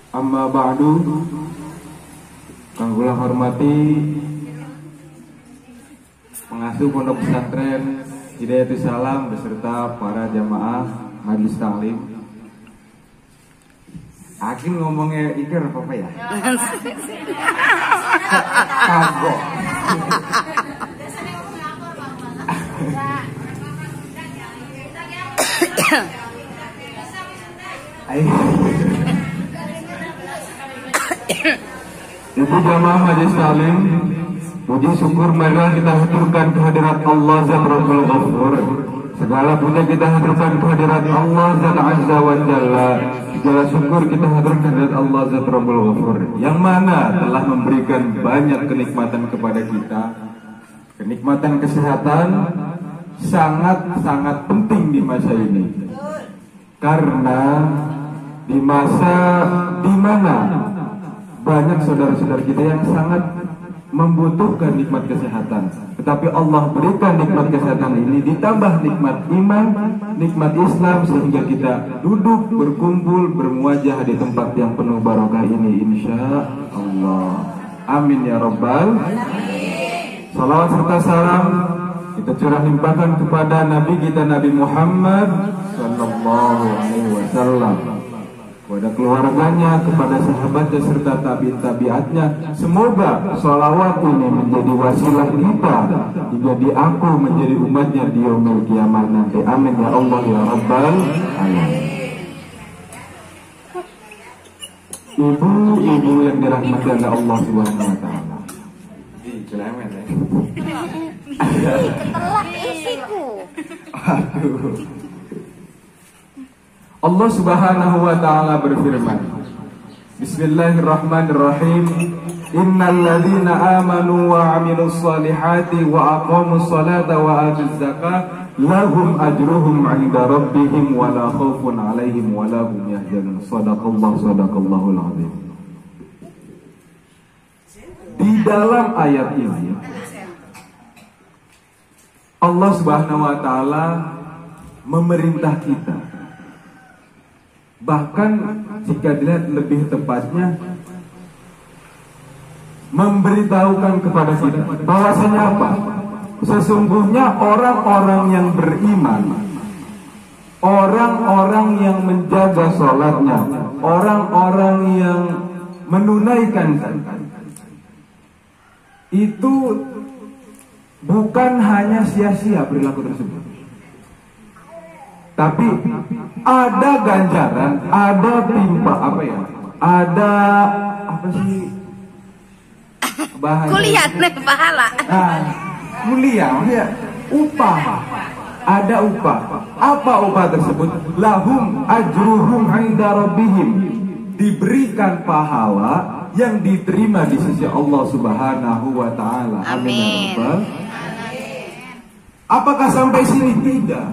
Amma ba'du, kang kula hormati pengasuh Pondok Pesantren Hidayatus Salam beserta para jamaah majelis taklim. Akin ngomongnya iker apa ya? Kagok. Ibu jamaah majelis taklim, puji syukur marilah kita haturkan kehadirat Allah Zat Rabbul Ghafur. Segala puja kita haturkan kehadirat Allah Zat Azza wa Jalla. Segala syukur kita haturkan kehadirat Allah Zat Rabbul Ghafur, yang mana telah memberikan banyak kenikmatan kepada kita. Kenikmatan kesehatan sangat-sangat penting di masa ini, karena di masa di mana banyak saudara-saudara kita yang sangat membutuhkan nikmat kesehatan, tetapi Allah berikan nikmat kesehatan ini ditambah nikmat iman, nikmat Islam, sehingga kita duduk berkumpul bermuajah di tempat yang penuh barokah ini, insya Allah. Amin ya Rabbal. Salawat serta salam kita curah limpahkan kepada Nabi kita Nabi Muhammad Sallallahu Alaihi Wasallam, kepada keluarganya, kepada sahabatnya serta tabi'at-tabi'atnya. Semoga sholawat ini menjadi wasilah kita jadi aku menjadi umatnya di yaumil kiamat nanti. Amin ya Allah ya Rabbal alamin. Ibu-ibu yang dirahmati oleh Allah Subhanahu wa taala. Allah Subhanahu wa taala berfirman, Bismillahirrahmanirrahim. Innal ladzina amanu wa 'amilus solihati wa aqamus sholata wa atuz zakata lahum ajruhum 'inda rabbihim wa la khaufun 'alaihim wa la hum yahzanun. Shadaqallahul azim. Di dalam ayat ini Allah Subhanahu wa taala memerintah kita, bahkan jika dilihat lebih tepatnya memberitahukan kepada kita bahwasanya apa? Sesungguhnya orang-orang yang beriman, orang-orang yang menjaga sholatnya, orang-orang yang menunaikan zakat, itu bukan hanya sia-sia perilaku tersebut, tapi ada ganjaran, ada timpa ada apa sih bahasa kuliah nih pahala. Kuliah, ya, upah. Ada upah. Apa upah tersebut? Lahum ajruhum 'inda rabbihim. Diberikan pahala yang diterima di sisi Allah Subhanahu wa taala. Amin. Apakah sampai sini? Tidak.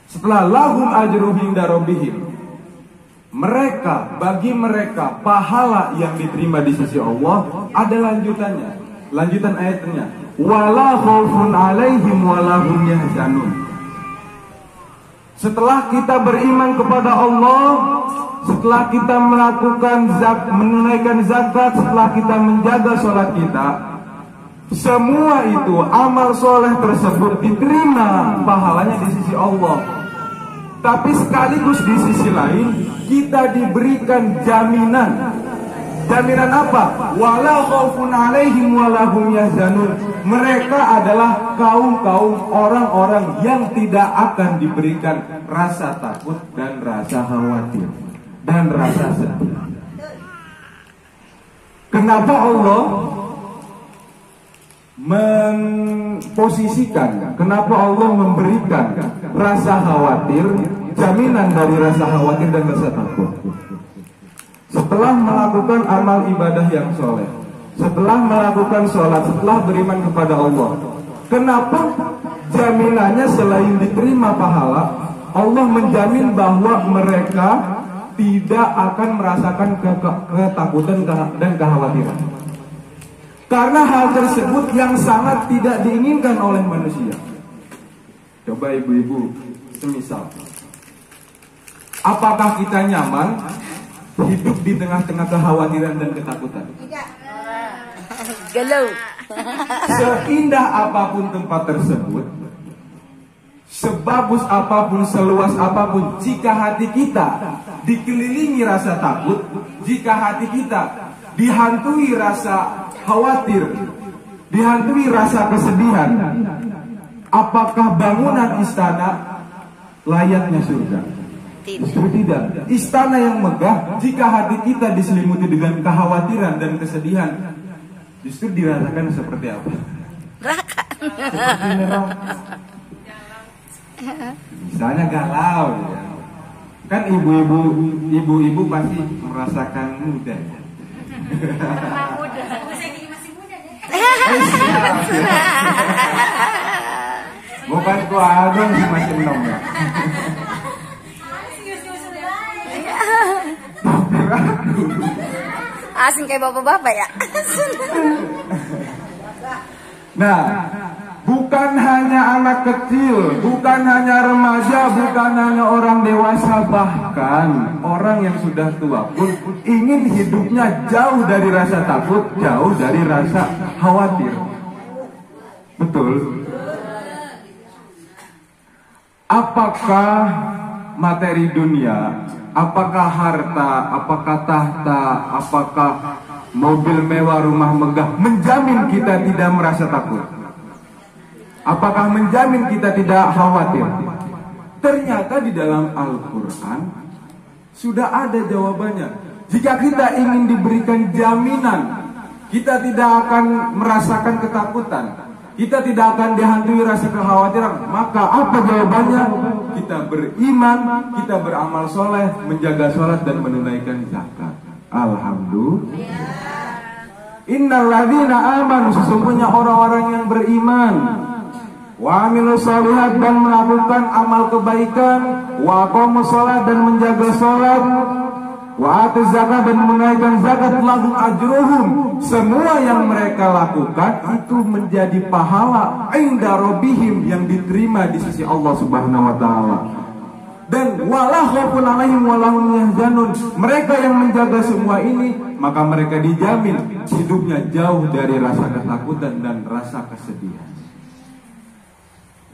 Setelah lahum ajruhum 'inda rabbihim, bagi mereka pahala yang diterima di sisi Allah, ada lanjutannya. Lanjutan ayatnya, wala khaufun 'alaihim wala hum yahzanun. Setelah kita beriman kepada Allah, setelah kita menunaikan zakat, setelah kita menjaga sholat kita, semua itu amal soleh tersebut diterima pahalanya di sisi Allah. Tapi sekaligus di sisi lain kita diberikan jaminan. Jaminan apa? Wala khaufun 'alaihim wala hum yahzanun. Mereka adalah kaum-kaum orang-orang yang tidak akan diberikan rasa takut dan rasa khawatir dan rasa sedih. Kenapa Allah memposisikan, kenapa Allah memberikan rasa khawatir, jaminan dari rasa khawatir dan rasa takut? Setelah melakukan amal ibadah yang soleh, setelah melakukan sholat, setelah beriman kepada Allah, kenapa jaminannya selain diterima pahala, Allah menjamin bahwa mereka tidak akan merasakan ketakutan dan kekhawatiran? Karena hal tersebut yang sangat tidak diinginkan oleh manusia. Coba ibu-ibu, semisal, apakah kita nyaman hidup di tengah-tengah kekhawatiran dan ketakutan. Galau. Seindah apapun tempat tersebut, sebagus apapun, seluas apapun, jika hati kita dikelilingi rasa takut, jika hati kita dihantui rasa khawatir, dihantui rasa kesedihan, apakah bangunan istana layaknya surga? Justru tidak. Istana yang megah, jika hati kita diselimuti dengan kekhawatiran dan kesedihan, justru dirasakan seperti apa? Neraka. Seperti neraka. Misalnya galau, ya. Kan ibu-ibu pasti merasakan muda. Muda. Masih muda deh. Bukan kuadon sih, masih enom ya. Asing kayak bapak-bapak ya. Nah, bukan hanya anak kecil, bukan hanya remaja, bukan hanya orang dewasa, bahkan orang yang sudah tua pun ingin hidupnya jauh dari rasa takut, jauh dari rasa khawatir. Betul? Apakah materi dunia, apakah harta, apakah tahta, apakah mobil mewah, rumah megah menjamin kita tidak merasa takut? Apakah menjamin kita tidak khawatir? Ternyata di dalam Al-Quran sudah ada jawabannya. Jika kita ingin diberikan jaminan kita tidak akan merasakan ketakutan, kita tidak akan dihantui rasa kekhawatiran, maka apa jawabannya? Kita beriman, kita beramal soleh, menjaga sholat dan menunaikan zakat. Alhamdulillah. Innal ladzina amanu, sesungguhnya orang-orang yang beriman, wa amilus shalihat, dan melakukan amal kebaikan, wa aqamus shalah, dan menjaga sholat, wa atuz zakat, dan menunaikan zakat, lahum ajruhum, semua yang mereka lakukan itu menjadi pahala inda rabbihim, yang diterima di sisi Allah Subhanahu wa taala. Dan wala khaufun 'alaihim wa lahum yahzanun, mereka yang menjaga semua ini, maka mereka dijamin hidupnya jauh dari rasa ketakutan dan rasa kesedihan.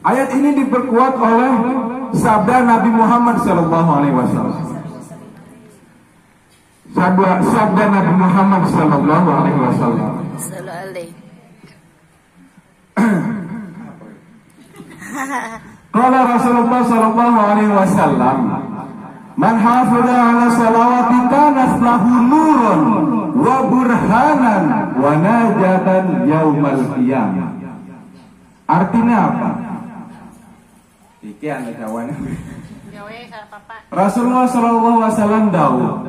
Ayat ini diperkuat oleh sabda Nabi Muhammad SAW. Sabda Nabi Muhammad SAW. Qala Rasulullah SAW, man hafiza ala salawati kanat lahu nurun wa burhanan wa najatan yaumal qiyamah. Artinya apa? Iki anu jawane. Rasulullah SAW dawuh,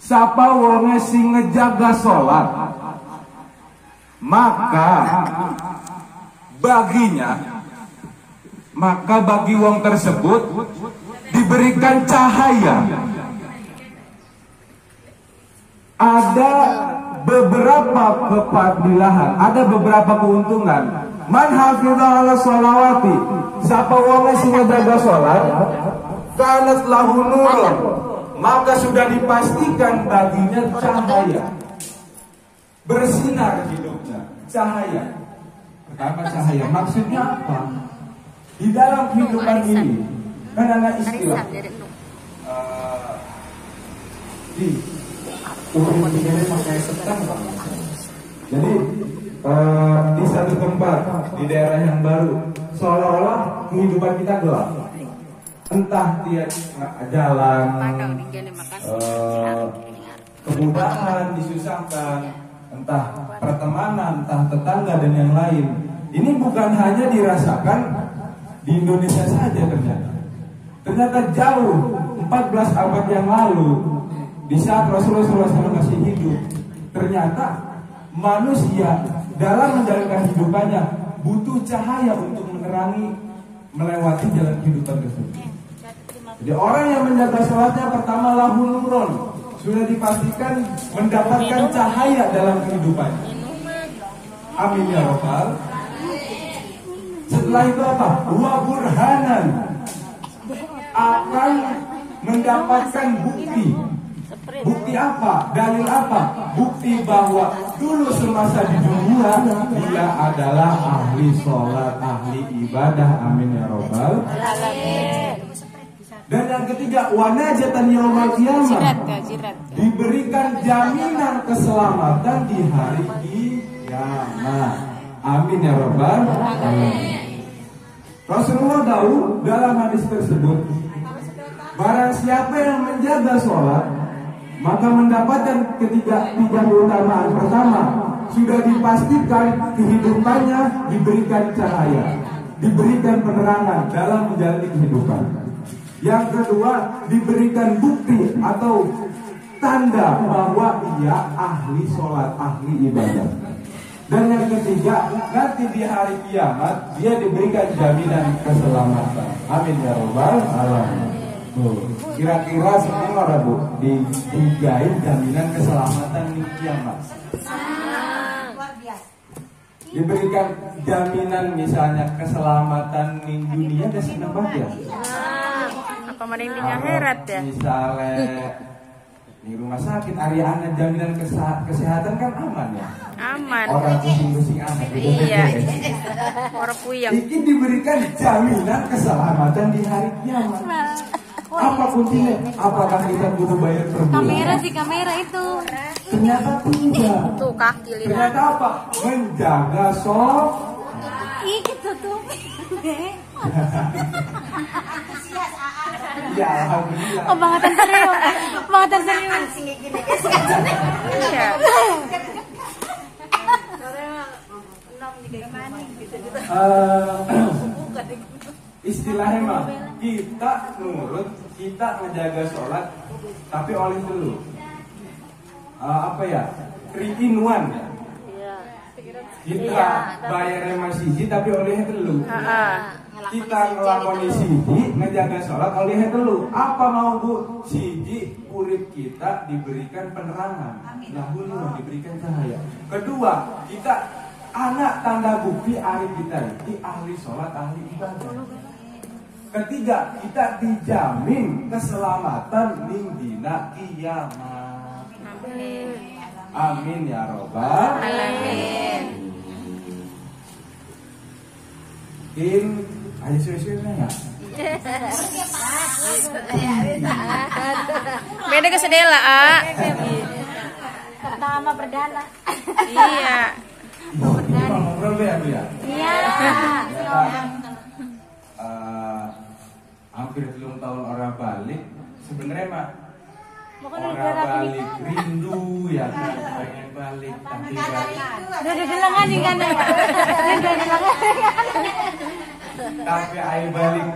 sapa wonge sing ngejaga salat, maka bagi wong tersebut diberikan cahaya. Ada beberapa kefadilahan, ada beberapa keuntungan. Man hafiza ala sholawati, sapa wong sing ngejaga salat, kanat lahu nurun, maka sudah dipastikan baginya cahaya, bersinar hidupnya, cahaya. Pertama cahaya, maksudnya apa? Di dalam kehidupan ini kan ada istilah jadi di satu tempat, di daerah yang baru, seolah-olah kehidupan kita gelap. Entah dia jalan, kemudahan disusahkan, entah pertemanan, entah tetangga dan yang lain. Ini bukan hanya dirasakan di Indonesia saja ternyata jauh 14 abad yang lalu, di saat Rasulullah SAW masih hidup, ternyata manusia dalam menjalankan hidupannya butuh cahaya untuk menerangi melewati jalan kehidupan tersebut. Jadi orang yang menjaga sholatnya pertama lahu nurun, sudah dipastikan mendapatkan cahaya dalam kehidupannya. Amin ya rabbal. Setelah itu apa? Wa burhanan, akan mendapatkan bukti, Bukti apa? Dalil apa? Bukti bahwa dulu semasa di dunia dia adalah ahli sholat, ahli ibadah. Amin ya robbal alamin. Dan yang ketiga, wanajatan yaumil qiyamah, diberikan jaminan keselamatan di hari kiamat. Amin ya robbal alamin. Rasulullah tahu dalam hadis tersebut, barang siapa yang menjaga sholat, maka mendapatkan tiga keutamaan. Pertama, sudah dipastikan kehidupannya diberikan cahaya, diberikan penerangan dalam menjalani kehidupan. Yang kedua, diberikan bukti atau tanda bahwa ia ahli sholat, ahli ibadah. Dan yang ketiga, nanti di hari kiamat dia diberikan jaminan keselamatan. Amin ya robbal alamin. Kira-kira semua ada Bu digain jaminan keselamatan di kiamat. Diberikan jaminan misalnya keselamatan di dunia dan senang banget ya. Apa mending di akhirat ya? Misalnya di rumah sakit Ariana jaminan kesehatan kan aman ya. Aman. Orang pusing-pusing anak gitu. Iya. Orang puyeng. Ini diberikan jaminan keselamatan di hari kiamat. Apa kuncinya? Apakah kita butuh bayar per bulan? Kamera sih, kamera itu. Ternyata tidak. Tuh kaki lihat. Ternyata apa? Menjaga sholat. Ih, gitu tuh. Ya alhamdulillah. Oh, bangetan serius. Bangetan serius. Iya. Istilahnya mah kita nurut, kita menjaga sholat, tapi oleh dulu apa ya, 3 in 1 ya. Kita bayarnya masih siji tapi olehnya dulu. Kita ngelakoni siji, ngejaga sholat olehnya dulu. Apa mau Bu? Siji urip kita diberikan penerangan, lahulullah diberikan cahaya. Kedua, kita anak tanda bukti ahli kita ini ahli sholat, ahli ibadah. Ketiga, kita dijamin keselamatan ning dina kiamat. Amin ya robbal alamin. Ayo suwe-suwe ya. Beda ke sedela, Pertama perdana. Iya. Ngobrol ya Bu ya. Iya. Hampir belum tahun orang balik. Sebenarnya mah Bukan orang balik rindu ya kan, pengen balik tapi udah digelangan nih kan. tapi ayo balik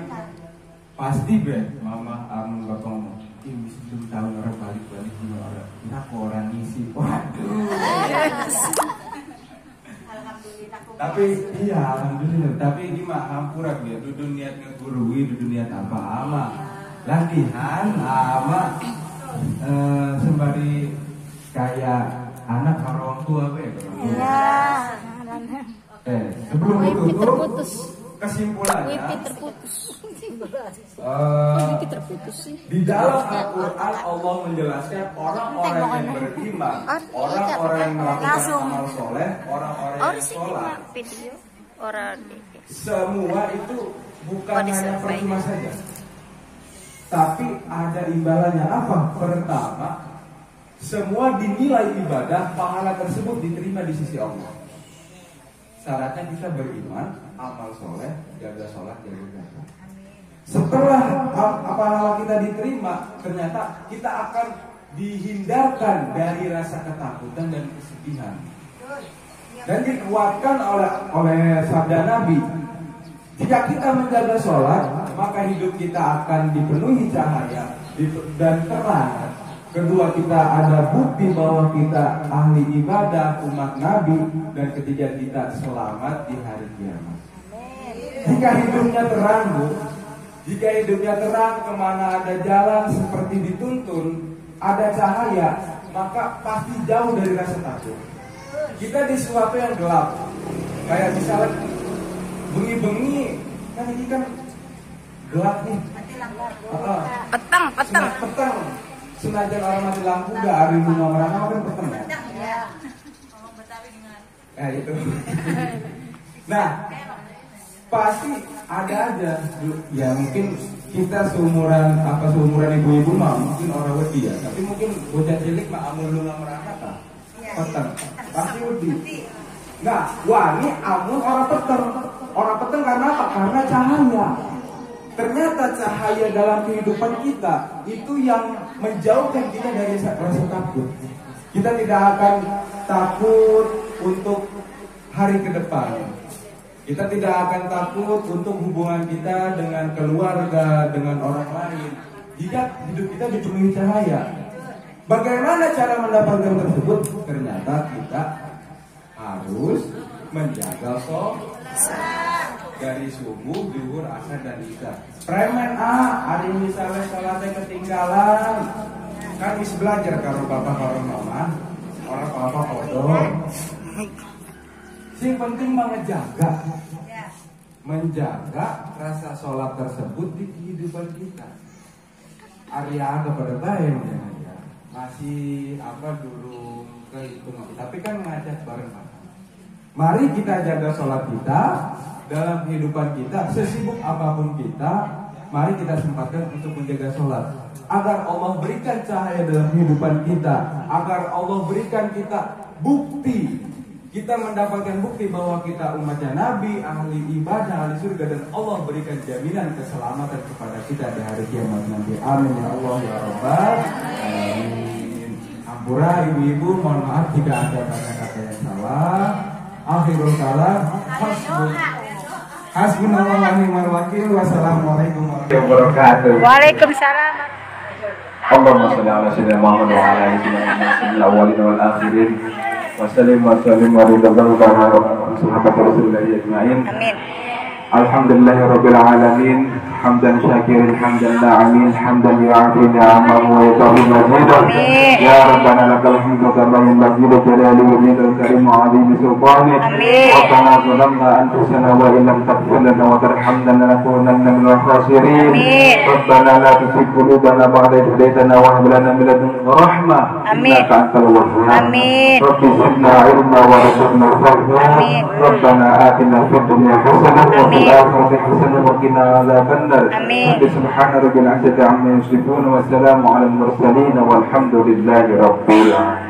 pasti be mama amun bapak ngomong ini sebelum tahun orang balik gimana orang kita kok orang ngisi. Waduh. Tapi iya alhamdulillah. Tapi ini mah hampura ya, dudu niat ngegurui, dudu niat apa ama. Latihan ama sembari kayak anak orang tua be. Iya. Sebelum Wifi itu terputus. kesimpulannya Wifi terputus. di dalam Al-Quran Allah menjelaskan orang-orang yang beriman, orang-orang yang melakukan amal soleh, orang-orang yang sholat, video orang semua itu bukan hanya percuma saja, tapi ada imbalannya. Apa? Pertama, semua dinilai ibadah, pahala tersebut diterima di sisi Allah. Syaratnya kita beriman, amal soleh, jaga sholat, jaga zakat. Setelah pahala kita diterima, ternyata kita akan dihindarkan dari rasa ketakutan dan kesedihan. Dan dikuatkan oleh sabda Nabi, jika kita menjaga sholat, maka hidup kita akan dipenuhi cahaya dan terang. Kedua, kita ada bukti bahwa kita ahli ibadah, umat Nabi. Dan ketiga, kita selamat di hari kiamat. Jika hidupnya terang, Bu, jika hidupnya terang, kemana ada jalan seperti dituntun, ada cahaya, maka pasti jauh dari rasa takut. Kita di sesuatu yang gelap, kayak misalnya bengi-bengi, kan ini kan gelap nih. petang. Petang. senajan orang mati lampu gak ada bunga merangka kan peteng ya. Itu. Nah, pasti ada aja ya, mungkin kita seumuran ibu-ibu mah mungkin orang wedi ya, tapi mungkin bocah cilik mah amun lu merangka tak peteng pasti wedi. Nah, wani amun orang peteng karena apa? Karena cahaya. Ternyata cahaya dalam kehidupan kita itu yang menjauhkan kita dari rasa takut. Kita tidak akan takut untuk hari ke depan. Kita tidak akan takut untuk hubungan kita dengan keluarga, dengan orang lain, jika hidup kita dipenuhi cahaya. Bagaimana cara mendapatkan tersebut? Ternyata kita harus menjaga sholat dari subuh, zuhur, asar, dan isya. Premen hari misalnya sholatnya ketinggalan, kan bisa belajar kalau bapak kalau mama, orang papa kodok. Yang penting menjaga rasa sholat tersebut di kehidupan kita. Arya kepada bayan ya, masih dulu kehitungan, tapi kan ngajak bareng. Mari kita jaga sholat kita dalam kehidupan kita, sesibuk apapun kita, mari kita sempatkan untuk menjaga sholat, agar Allah berikan cahaya dalam kehidupan kita, agar Allah berikan kita bukti, kita mendapatkan bukti bahwa kita umatnya Nabi, ahli ibadah, ahli surga, dan Allah berikan jaminan keselamatan kepada kita di hari kiamat nanti. Amin ya Allah ya Rabbal alamin. Ampura ibu-ibu, mohon maaf jika ada kata-kata yang salah. Akhirul kalam, hasbunallahu wa ni'mal wakil. Wassalamualaikum warahmatullahi wabarakatuh. Waalaikumsalam. Allahumma shalli ala sayyidina Muhammad wa ala ali sayyidina Muhammad fil awwalin wal akhirin. Wassalim wa sallim wa ridallahu ta'ala wa sahabati rasulillahi ajma'in. Amin. Alhamdulillahirabbil alamin, hamdan syakirin hamdan na'amin, hamdan yu'afi ni'amahu wa yukafi mazidah. Ya Rabbana lakal hamdu kama yanbaghi li jalali wajhikal karim wa 'azimi sultanik. Rabbana zalamna anfusana wa illam taghfir lana wa tarhamna lanakunanna minal khasirin. Rabbana la tuzigh qulubana ba'da idh hadaytana wa hab lana min ladunka rahmah innaka antal wahhab. Rabbi zidna ilma wa rzuqna fahma. Rabbana atina fid dunya hasanah wa fil akhirati hasanah wa qina adzabannar. Subhana rabbil 'izzati 'amma yasifun wa salamun 'alal mursalin walhamdulillahi rabbil alamin.